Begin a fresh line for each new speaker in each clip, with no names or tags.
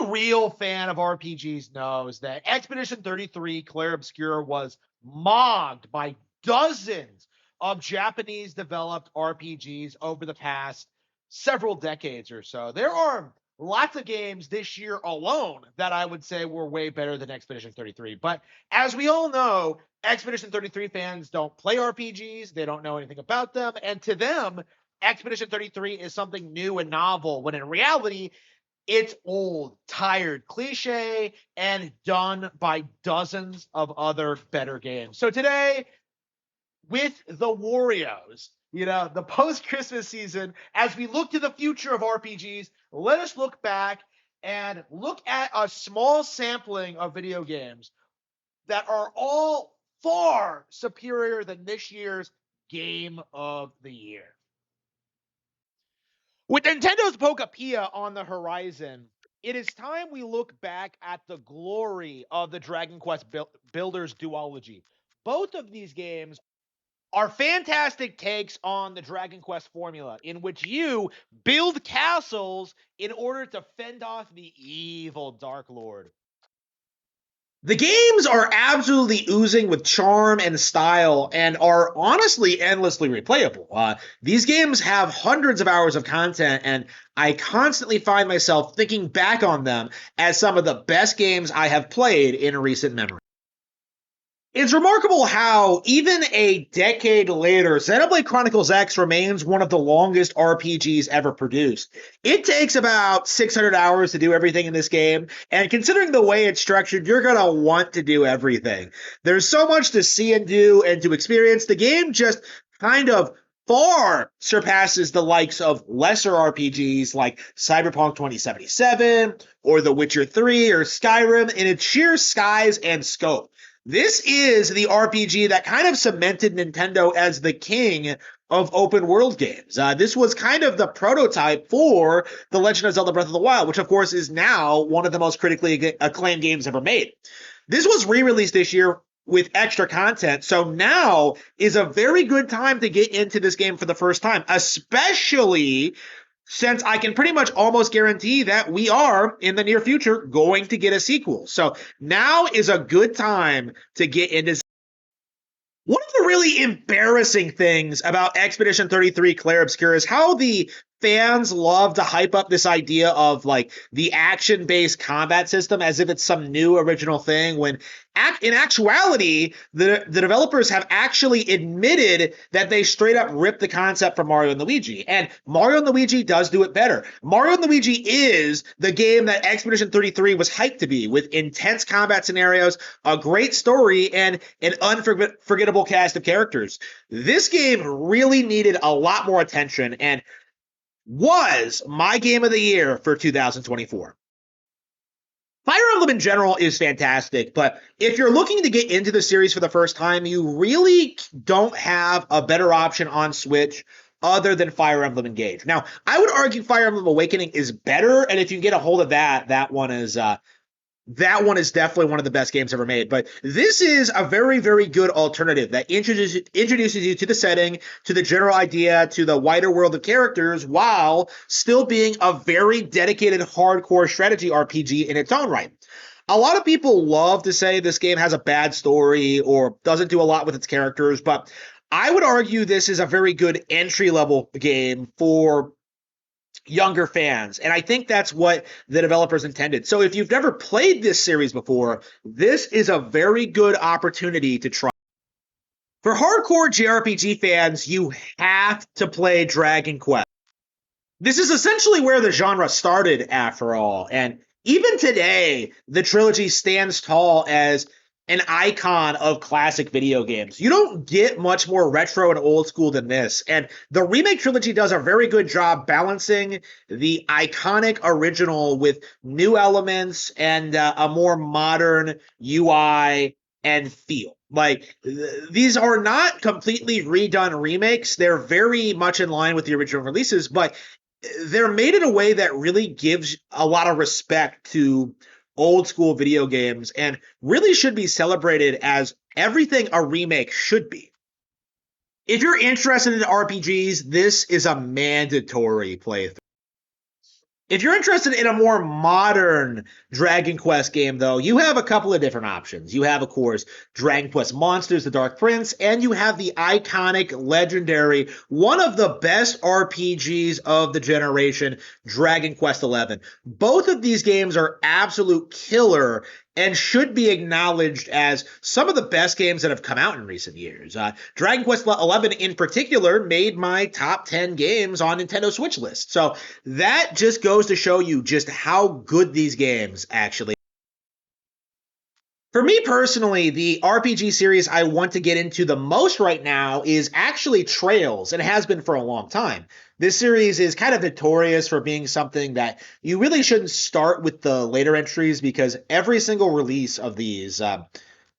real fan of RPGs knows that Expedition 33 Clair Obscur was mocked by dozens of Japanese developed RPGs over the past several decades or so. There are lots of games this year alone that I would say were way better than Expedition 33. But as we all know, Expedition 33 fans don't play RPGs, they don't know anything about them, and to them, Expedition 33 is something new and novel, when in reality, it's old, tired, cliche, and done by dozens of other better games. So today, with the Warios, the post-Christmas season, as we look to the future of RPGs, let us look back and look at a small sampling of video games that are all far superior than this year's Game of the Year. With Nintendo's Pokapia on the horizon, it is time we look back at the glory of the Dragon Quest Builders duology. Both of these games are fantastic takes on the Dragon Quest formula, in which you build castles in order to fend off the evil Dark Lord. The games are absolutely oozing with charm and style and are honestly endlessly replayable. These games have hundreds of hours of content, and I constantly find myself thinking back on them as some of the best games I have played in recent memory. It's remarkable how, even a decade later, Xenoblade Chronicles X remains one of the longest RPGs ever produced. It takes about 600 hours to do everything in this game, and considering the way it's structured, you're going to want to do everything. There's so much to see and do and to experience. The game just kind of far surpasses the likes of lesser RPGs like Cyberpunk 2077 or The Witcher 3 or Skyrim in its sheer size and scope. This is the RPG that kind of cemented Nintendo as the king of open world games. This was kind of the prototype for The Legend of Zelda Breath of the Wild, which of course is now one of the most critically acclaimed games ever made. This was re-released this year with extra content, so now is a very good time to get into this game for the first time, especially since I can pretty much almost guarantee that we are, in the near future, going to get a sequel. So now is a good time to get into. One of the really embarrassing things about Expedition 33 Clair Obscur is how the fans love to hype up this idea of like the action-based combat system as if it's some new original thing, when in actuality, the developers have actually admitted that they straight up ripped the concept from Mario & Luigi. And Mario & Luigi does do it better. Mario & Luigi is the game that Expedition 33 was hyped to be, with intense combat scenarios, a great story, and an unforgettable cast of characters. This game really needed a lot more attention and was my game of the year for 2024. Fire Emblem in general is fantastic, but if you're looking to get into the series for the first time, you really don't have a better option on Switch other than Fire Emblem Engage. Now, I would argue Fire Emblem Awakening is better, and if you can get a hold of that one is definitely one of the best games ever made. But this is a very, very good alternative that introduces you to the setting, to the general idea, to the wider world of characters, while still being a very dedicated, hardcore strategy RPG in its own right. A lot of people love to say this game has a bad story or doesn't do a lot with its characters, but I would argue this is a very good entry-level game for younger fans, and I think that's what the developers intended. So if you've never played this series before, this is a very good opportunity to try. For hardcore JRPG fans, you have to play Dragon Quest. This is essentially where the genre started, after all, and even today, the trilogy stands tall as an icon of classic video games. You don't get much more retro and old school than this, and the remake trilogy does a very good job balancing the iconic original with new elements and a more modern UI and feel. Like, these are not completely redone remakes. They're very much in line with the original releases, but they're made in a way that really gives a lot of respect to old school video games and really should be celebrated as everything a remake should be. If you're interested in RPGs, this is a mandatory playthrough.
If you're interested in a more modern Dragon Quest game, though, you have a couple of different options. You have, of course, Dragon Quest Monsters, The Dark Prince, and you have the iconic, legendary, one of the best RPGs of the generation, Dragon Quest XI. Both of these games are absolute killer and should be acknowledged as some of the best games that have come out in recent years. Dragon Quest XI in particular made my top 10 games on Nintendo Switch list. So that just goes to show you just how good these games actually. For me personally, the RPG series I want to get into the most right now is actually Trails, and it has been for a long time. This series is kind of notorious for being something that you really shouldn't start with the later entries because every single release of these, and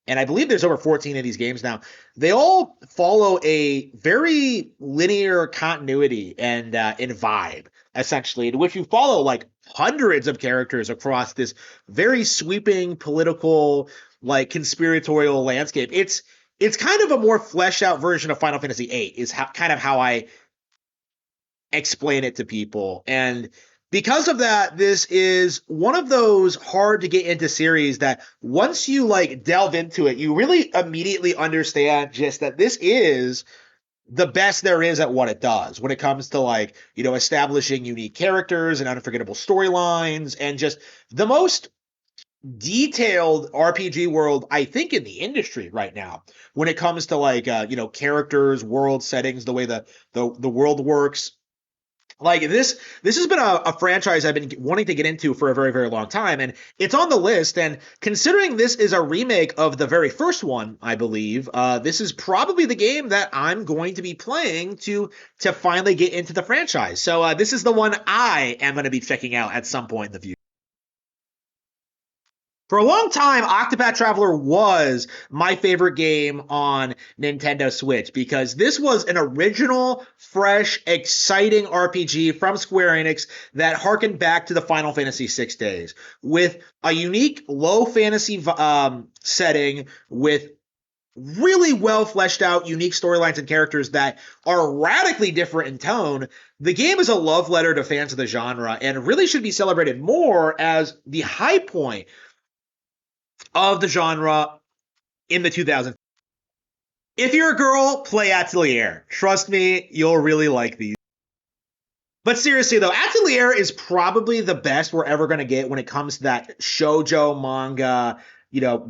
I believe there's over 14 of these games now, they all follow a very linear continuity and vibe, essentially, in which you follow like hundreds of characters across this very sweeping political, like conspiratorial landscape. It's kind of a more fleshed out version of Final Fantasy VIII, is kind of how I explain it to people. And because of that, this is one of those hard to get into series that once you like delve into it, you really immediately understand just that this is the best there is at what it does when it comes to like, establishing unique characters and unforgettable storylines and just the most detailed RPG world, I think, in the industry right now when it comes to like, characters, world settings, the way the world works. Like this has been a franchise I've been wanting to get into for a very, very long time, and it's on the list. And considering this is a remake of the very first one, I believe, this is probably the game that I'm going to be playing to finally get into the franchise. So this is the one I am going to be checking out at some point in the future. For a long time, Octopath Traveler was my favorite game on Nintendo Switch because this was an original, fresh, exciting RPG from Square Enix that harkened back to the Final Fantasy VI days with a unique low fantasy setting with really well fleshed out, unique storylines and characters that are radically different in tone. The game is a love letter to fans of the genre and really should be celebrated more as the high point of the genre in the 2000s. If you're a girl, play Atelier. Trust me, you'll really like these. But seriously though, Atelier is probably the best we're ever going to get when it comes to that shoujo manga,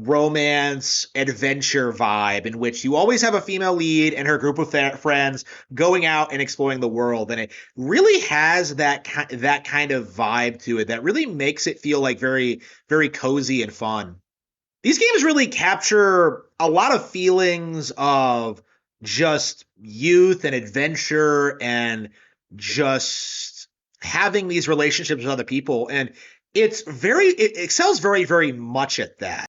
romance, adventure vibe in which you always have a female lead and her group of friends going out and exploring the world. And it really has that kind of vibe to it that really makes it feel like very, very cozy and fun. These games really capture a lot of feelings of just youth and adventure and just having these relationships with other people. And it excels very, very much at that.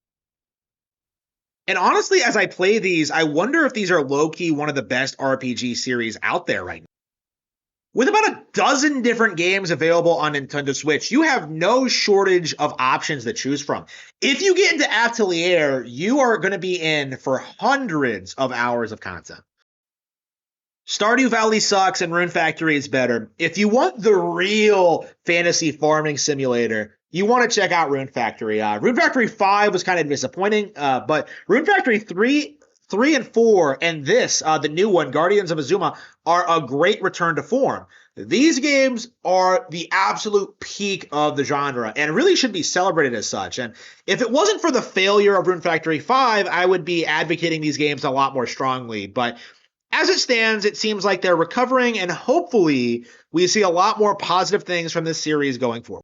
And honestly, as I play these, I wonder if these are low-key one of the best RPG series out there right now. With about a dozen different games available on Nintendo Switch, you have no shortage of options to choose from. If you get into Atelier, you are going to be in for hundreds of hours of content. Stardew Valley sucks and Rune Factory is better. If you want the real fantasy farming simulator, you want to check out Rune Factory. Rune Factory 5 was kind of disappointing, but Rune Factory 3 and 4, and this, the new one, Guardians of Azuma, are a great return to form. These games are the absolute peak of the genre and really should be celebrated as such. And if it wasn't for the failure of Rune Factory 5, I would be advocating these games a lot more strongly. But as it stands, it seems like they're recovering, and hopefully we see a lot more positive things from this series going forward.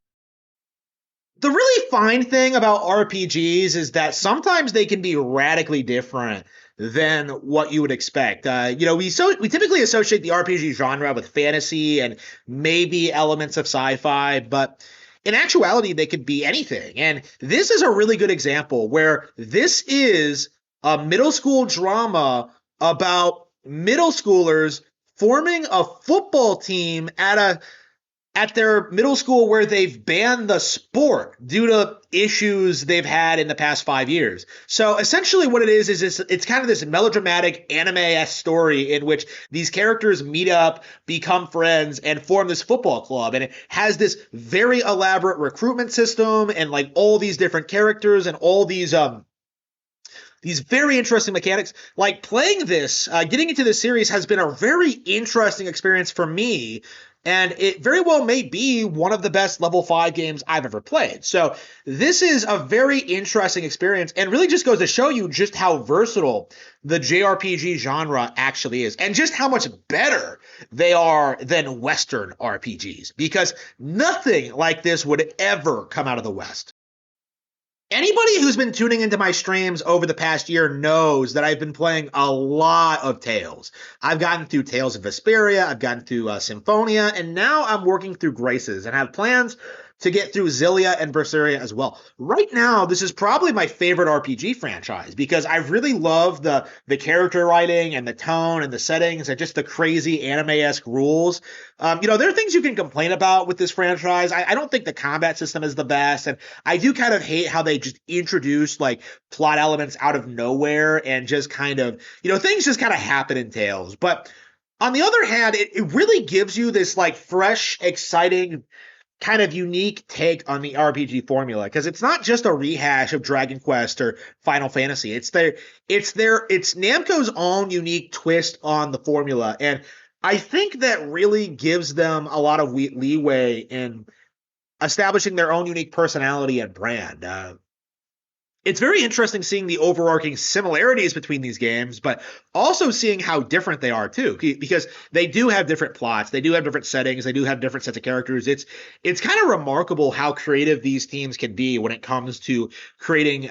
The really fine thing about RPGs is that sometimes they can be radically different than what you would expect. We typically associate the RPG genre with fantasy and maybe elements of sci-fi, but in actuality, they could be anything. And this is a really good example where this is a middle school drama about middle schoolers forming a football team at at their middle school where they've banned the sport due to issues they've had in the past 5 years. So essentially what it is it's kind of this melodramatic anime-esque story in which these characters meet up, become friends, and form this football club. And it has this very elaborate recruitment system and like all these different characters and all these very interesting mechanics. Like playing this, getting into this series has been a very interesting experience for me, and it very well may be one of the best level 5 games I've ever played. So this is a very interesting experience and really just goes to show you just how versatile the JRPG genre actually is and just how much better they are than Western RPGs, because nothing like this would ever come out of the West. Anybody who's been tuning into my streams over the past year knows that I've been playing a lot of Tales. I've gotten through Tales of Vesperia, I've gotten through Symphonia, and now I'm working through Graces and have plans to get through Xillia and Berseria as well. Right now, this is probably my favorite RPG franchise because I really love the character writing and the tone and the settings and just the crazy anime-esque rules. There are things you can complain about with this franchise. I don't think the combat system is the best, and I do kind of hate how they just introduce like plot elements out of nowhere and just kind of, things just kind of happen in Tales. But on the other hand, it really gives you this like fresh, exciting, kind of unique take on the RPG formula, because it's not just a rehash of Dragon Quest or Final Fantasy. It's Namco's own unique twist on the formula, and I think that really gives them a lot of leeway in establishing their own unique personality and brand. It's very interesting seeing the overarching similarities between these games, but also seeing how different they are too, because they do have different plots, they do have different settings, they do have different sets of characters. It's kind of remarkable how creative these teams can be when it comes to creating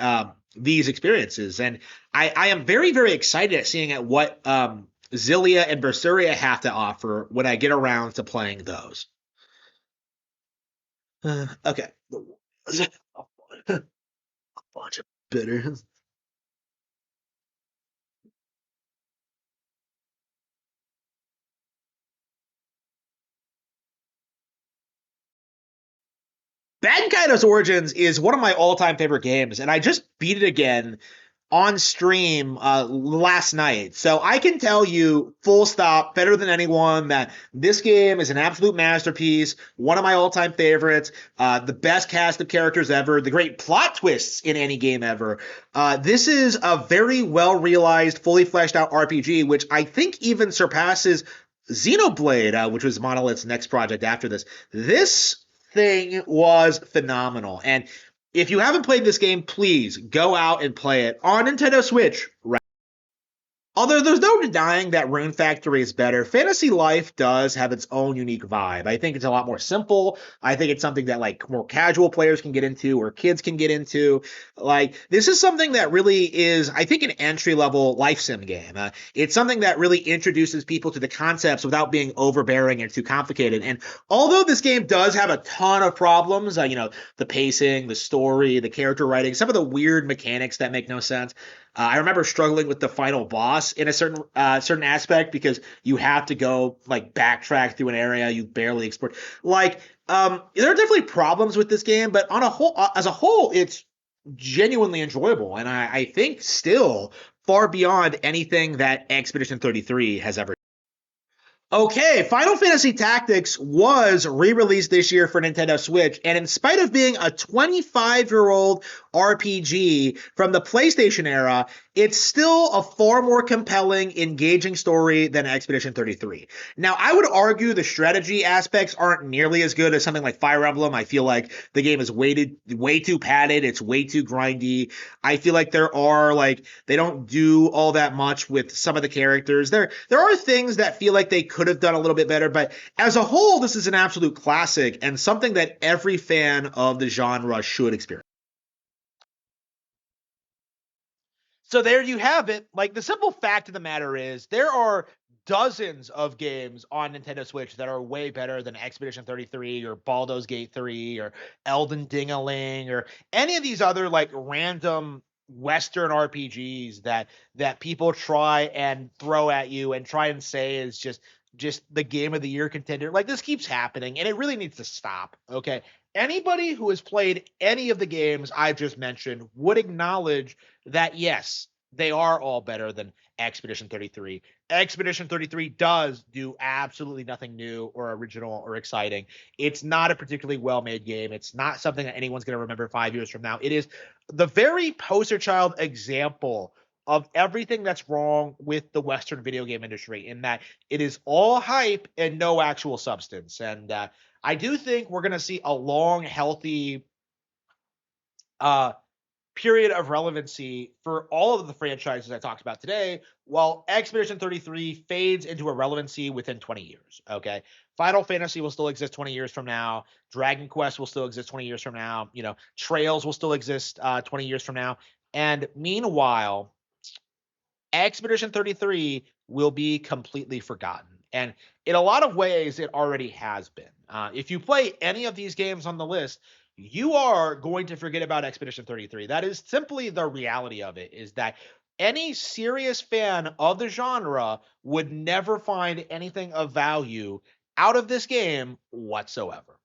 these experiences. And I am very, very excited at seeing at what Xillia and Berseria have to offer when I get around to playing those. Okay. Bunch of bitter. Baten Kaitos Origins is one of my all-time favorite games, and I just beat it again on stream last night. So I can tell you, full stop, better than anyone, that this game is an absolute masterpiece, one of my all-time favorites, the best cast of characters ever, the great plot twists in any game ever. This is a very well-realized, fully fleshed-out RPG, which I think even surpasses Xenoblade, which was Monolith's next project after this. This thing was phenomenal. And if you haven't played this game, please go out and play it on Nintendo Switch. Although there's no denying that Rune Factory is better, Fantasy Life does have its own unique vibe. I think it's a lot more simple. I think it's something that like more casual players can get into or kids can get into. Like this is something that really is, I think, an entry-level life sim game. It's something that really introduces people to the concepts without being overbearing and too complicated. And although this game does have a ton of problems, the pacing, the story, the character writing, some of the weird mechanics that make no sense. I remember struggling with the final boss in a certain aspect because you have to go like backtrack through an area you barely explored. Like, there are definitely problems with this game, but as a whole, it's genuinely enjoyable, and I think still far beyond anything that Expedition 33 has ever. Okay, Final Fantasy Tactics was re-released this year for Nintendo Switch, and in spite of being a 25-year-old RPG from the PlayStation era, it's still a far more compelling, engaging story than Expedition 33. Now, I would argue the strategy aspects aren't nearly as good as something like Fire Emblem. I feel like the game is way too padded, it's way too grindy. I feel like they don't do all that much with some of the characters. There are things that feel like they could have done a little bit better, but as a whole, this is an absolute classic and something that every fan of the genre should experience.
So there you have it. Like the simple fact of the matter is there are dozens of games on Nintendo Switch that are way better than Expedition 33 or Baldur's Gate 3 or Elden Dingaling or any of these other like random Western RPGs that people try and throw at you and try and say is just just the game of the year contender. Like, this keeps happening, and it really needs to stop. Okay. Anybody who has played any of the games I've just mentioned would acknowledge that, yes, they are all better than Expedition 33. Expedition 33 does do absolutely nothing new or original or exciting. It's not a particularly well-made game. It's not something that anyone's going to remember 5 years from now. It is the very poster child example of everything that's wrong with the Western video game industry, in that it is all hype and no actual substance. And I do think we're going to see a long, healthy period of relevancy for all of the franchises I talked about today, while Expedition 33 fades into irrelevancy within 20 years. Okay. Final Fantasy will still exist 20 years from now. Dragon Quest will still exist 20 years from now. You know, Trails will still exist 20 years from now. And meanwhile, Expedition 33 will be completely forgotten. And in a lot of ways, it already has been. If you play any of these games on the list, you are going to forget about Expedition 33. That is simply the reality of it, is that any serious fan of the genre would never find anything of value out of this game whatsoever.